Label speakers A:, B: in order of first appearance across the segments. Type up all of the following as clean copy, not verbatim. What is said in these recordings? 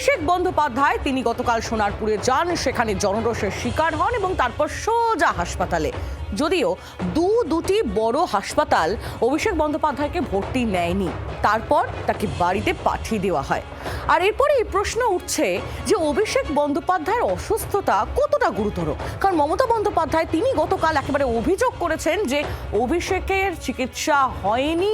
A: অভিষেক বন্দ্যোপাধ্যায় তিনি গতকাল সোনারপুরে যান, সেখানে জনরোষের শিকার হন এবং তারপর সোজা হাসপাতালে। যদিও দুটি বড় হাসপাতাল অভিষেক বন্দ্যোপাধ্যায়কে ভর্তি নেয়নি, তারপর তাকে বাড়িতে পাঠিয়ে দেওয়া হয়। আর এরপরেই প্রশ্ন উঠছে যে অভিষেক বন্দ্যোপাধ্যায়ের অসুস্থতা কতটা গুরুতর। কারণ মমতা বন্দ্যোপাধ্যায় তিনি গতকাল একেবারে অভিযোগ করেছেন যে অভিষেকের চিকিৎসা হয়নি,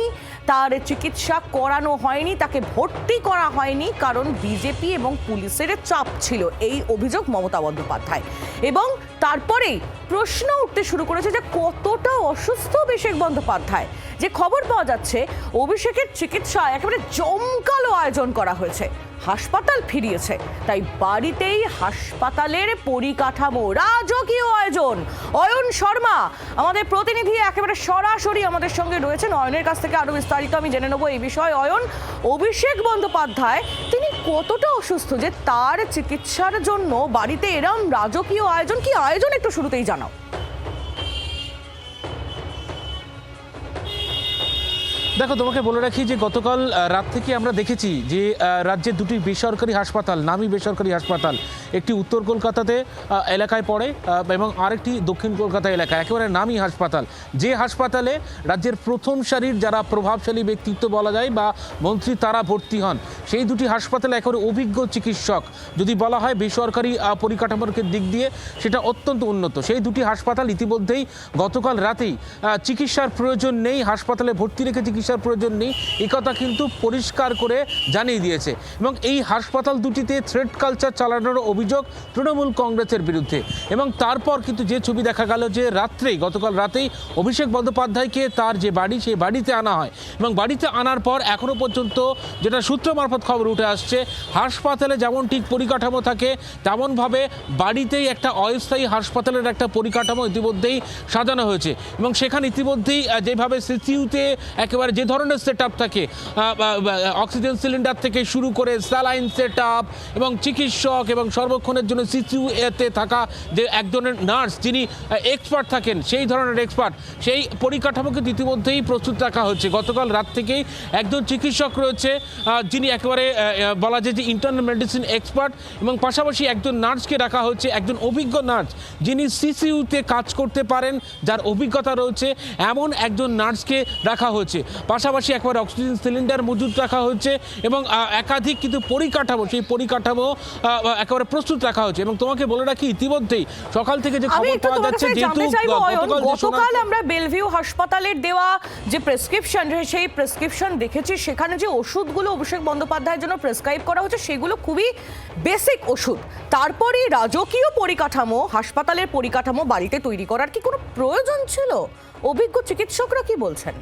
A: তার চিকিৎসা করানো হয়নি, তাকে ভর্তি করা হয়নি, কারণ বিজেপি এবং পুলিশের চাপ ছিল। এই অভিযোগ মমতা বন্দ্যোপাধ্যায়। এবং তারপরেই প্রশ্ন উঠতে শুরু করেছে যে কতটা অসুস্থ অভিষেক বন্দ্যোপাধ্যায়। যে খবর পাওয়া যাচ্ছে অভিষেকের চিকিৎসা একেবারে জমকালো আয়োজন করা হয়েছে, হাসপাতাল ফিরিয়েছে, তাই বাড়িতেই হাসপাতালের পরিকাঠামো, রাজকীয় আয়োজন। অয়ন শর্মা আমাদের প্রতিনিধি একেবারে সরাসরি আমাদের সঙ্গে রয়েছেন। অয়নের কাছ থেকে আরো বিস্তারিত আমি জেনে নেবো এই বিষয়ে। অয়ন, অভিষেক বন্দ্যোপাধ্যায় তিনি কতটা অসুস্থ যে তার চিকিৎসার জন্য বাড়িতে এরম রাজকীয় আয়োজন? কি আয়োজন একটু শুরুতেই জানাও।
B: দেখো, তোমাকে বলে রাখি যে গতকাল রাত থেকে আমরা দেখেছি যে রাজ্যের দুটি বেসরকারি হাসপাতাল, নামী বেসরকারি হাসপাতাল, একটি উত্তর কলকাতাতে এলাকায় পড়ে এবং আরেকটি দক্ষিণ কলকাতা এলাকায়, একেবারে নামী হাসপাতাল। যে হাসপাতালে রাজ্যের প্রথম সারির যারা প্রভাবশালী ব্যক্তিত্ব বলা যায় বা মন্ত্রী তারা ভর্তি হন, সেই দুটি হাসপাতালে একেবারে অভিজ্ঞ চিকিৎসক, যদি বলা হয় বেসরকারি পরিকাঠামোর দিক দিয়ে সেটা অত্যন্ত উন্নত। সেই দুটি হাসপাতাল ইতিমধ্যেই গতকাল রাতেই চিকিৎসার প্রয়োজন নেই, হাসপাতালে ভর্তি রেখে চিকিৎসার প্রয়োজন নেই, এই কথা কিন্তু পরিষ্কার করে জানিয়ে দিয়েছে। এবং এই হাসপাতাল দুটিতে থ্রেট কালচার চালানোর অভিযোগ তৃণমূল কংগ্রেসের বিরুদ্ধে। এবং তারপর কিন্তু যে ছবি দেখা গেল যে গতকাল রাতেই অভিষেক বন্দ্যোপাধ্যায়কে তার যে বাড়ি, সেই বাড়িতে আনা হয়। এবং বাড়িতে আনার পর এখনো পর্যন্ত যেটা সূত্র মারফত খবর উঠে আসছে, হাসপাতালে যেমন ঠিক পরিকাঠামো থাকে তেমনভাবে বাড়িতেই একটা অস্থায়ী হাসপাতালের একটা পরিকাঠামো ইতিমধ্যেই সাজানো হয়েছে। এবং সেখানে ইতিমধ্যেই যেভাবে সিসিইউতে একেবারে যে ধরনের সেট আপ থাকে, অক্সিজেন সিলিন্ডার থেকে শুরু করে স্যালাইন সেট আপ এবং চিকিৎসক এবং সর্বক্ষণের জন্য সিসিইউতে থাকা যে একজনের নার্স যিনি এক্সপার্ট থাকেন, সেই ধরনের এক্সপার্ট, সেই পরিকাঠামোকে ইতিমধ্যেই প্রস্তুত রাখা হচ্ছে। গতকাল রাত থেকেই একজন চিকিৎসক রয়েছে যিনি একেবারে বলা যায় যে ইন্টারনাল মেডিসিন এক্সপার্ট, এবং পাশাপাশি একজন নার্সকে রাখা হচ্ছে, একজন অভিজ্ঞ নার্স যিনি সিসিইউতে কাজ করতে পারেন, যার অভিজ্ঞতা রয়েছে, এমন একজন নার্সকে রাখা হচ্ছে। পাশাপাশি একেবারে অক্সিজেন সিলিন্ডার মজুদ রাখা হচ্ছে এবং একাধিক কিন্তু পরিকাঠামো, সেই পরিকাঠামো একেবারে প্রস্তুত রাখা হচ্ছে। এবং তোমাকে বলে রাখি ইতিমধ্যেই সকাল থেকে যে খবর পাওয়া যাচ্ছে, যেহেতু
A: গতকাল আমরা বেলভিউ হাসপাতালের দেওয়া যে প্রেসক্রিপশন, সেই প্রেসক্রিপশন দেখেছি, সেখানে যে ওষুধগুলো অভিষেক বন্দ্যোপাধ্যায়ের জন্য প্রেসক্রাইব করা হচ্ছে সেগুলো খুবই বেসিক ওষুধ। তারপরে রাজকীয় পরিকাঠামো, হাসপাতালের পরিকাঠামো বাড়িতে তৈরি করার কি কোনো প্রয়োজন ছিল? অভিজ্ঞ চিকিৎসকরা কি বলছেন?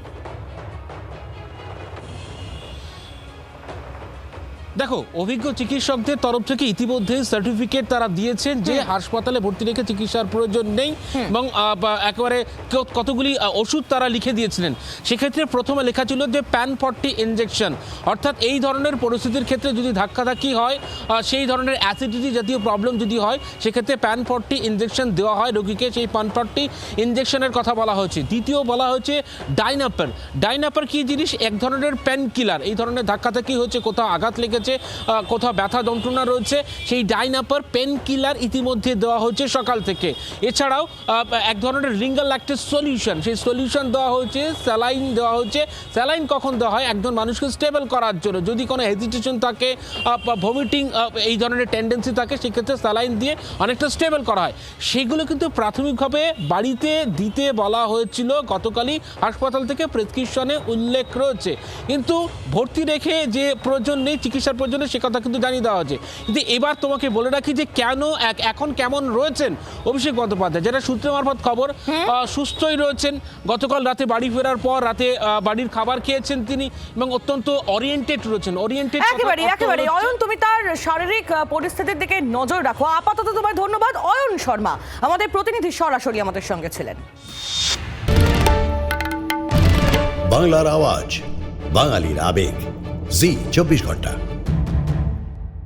B: দেখো, অভিজ্ঞ চিকিৎসকদের তরফ থেকে ইতিমধ্যে সার্টিফিকেট তারা দিয়েছেন যে হাসপাতালে ভর্তি রেখে চিকিৎসার প্রয়োজন নেই, এবং একেবারে কতগুলি ওষুধ তারা লিখে দিয়েছিলেন। সেক্ষেত্রে প্রথমে লেখা ছিল যে PAN40 ইনজেকশন, অর্থাৎ এই ধরনের পরিস্থিতির ক্ষেত্রে যদি ধাক্কাধাক্কি হয়, সেই ধরনের অ্যাসিডিটি জাতীয় প্রবলেম যদি হয়, সেক্ষেত্রে PAN40 ইনজেকশন দেওয়া হয় রোগীকে, সেই PAN40 ইনজেকশনের কথা বলা হয়েছে। দ্বিতীয় বলা হয়েছে ডাইনাপার। ডাইনাপার কি জিনিস? এক ধরনের পেন কিলার। এই ধরনের ধাক্কাধাক্কি হচ্ছে, কোথাও আঘাত লেগেছে, কোথাও ব্যথা যন্ত্রণা রয়েছে, সেই ডাইনাপার পেন কিলার ইতিমধ্যে দেওয়া হচ্ছে সকাল থেকে। এছাড়াও এক ধরনের রিঙ্গাল ল্যাকটেজ সলিউশন, সেই সলিউশন দেওয়া হচ্ছে, স্যালাইন দেওয়া হচ্ছে। স্যালাইন কখন দেওয়া হয়? একজন মানুষকে স্টেবল করার জন্য, যদি কোনো হেজিটেশন থাকে, ভমিটিং এই ধরনের টেন্ডেন্সি থাকে, সেক্ষেত্রে স্যালাইন দিয়ে অনেকটা স্টেবল করা হয়। সেগুলো কিন্তু প্রাথমিকভাবে বাড়িতে দিতে বলা হয়েছিল গতকালই, হাসপাতাল থেকে প্রেসক্রিপশনে উল্লেখ রয়েছে। কিন্তু ভর্তি রেখে যে প্রয়োজন নেই, চিকিৎসার প্রয়োজনে, সে কথা কিন্তু জানিয়ে দেওয়া হয়েছে। কিন্তু এবার তোমাকে বলে রাখি যে কেন এখন কেমন রয়েছেন অভিষেক বন্দ্যোপাধ্যায়, যেটা সূত্র মারফত খবর, সুস্থই রয়েছেন। গতকাল রাতে বাড়ি ফেরার পর রাতে বাড়ির খাবার খেয়েছেন তিনি, এবং অত্যন্ত ওরিয়েন্টেড রয়েছেন।
A: একেবারে অয়ন, তুমি তার শারীরিক পরিস্থিতির দিকে নজর রাখো। আপাতত তোমায় ধন্যবাদ। অয়ন শর্মা আমাদের প্রতিনিধি সরাসরি আমাদের সঙ্গে ছিলেন।
C: বাংলার আওয়াজ, বাঙালির আবেগ, জি 24 ঘন্টা।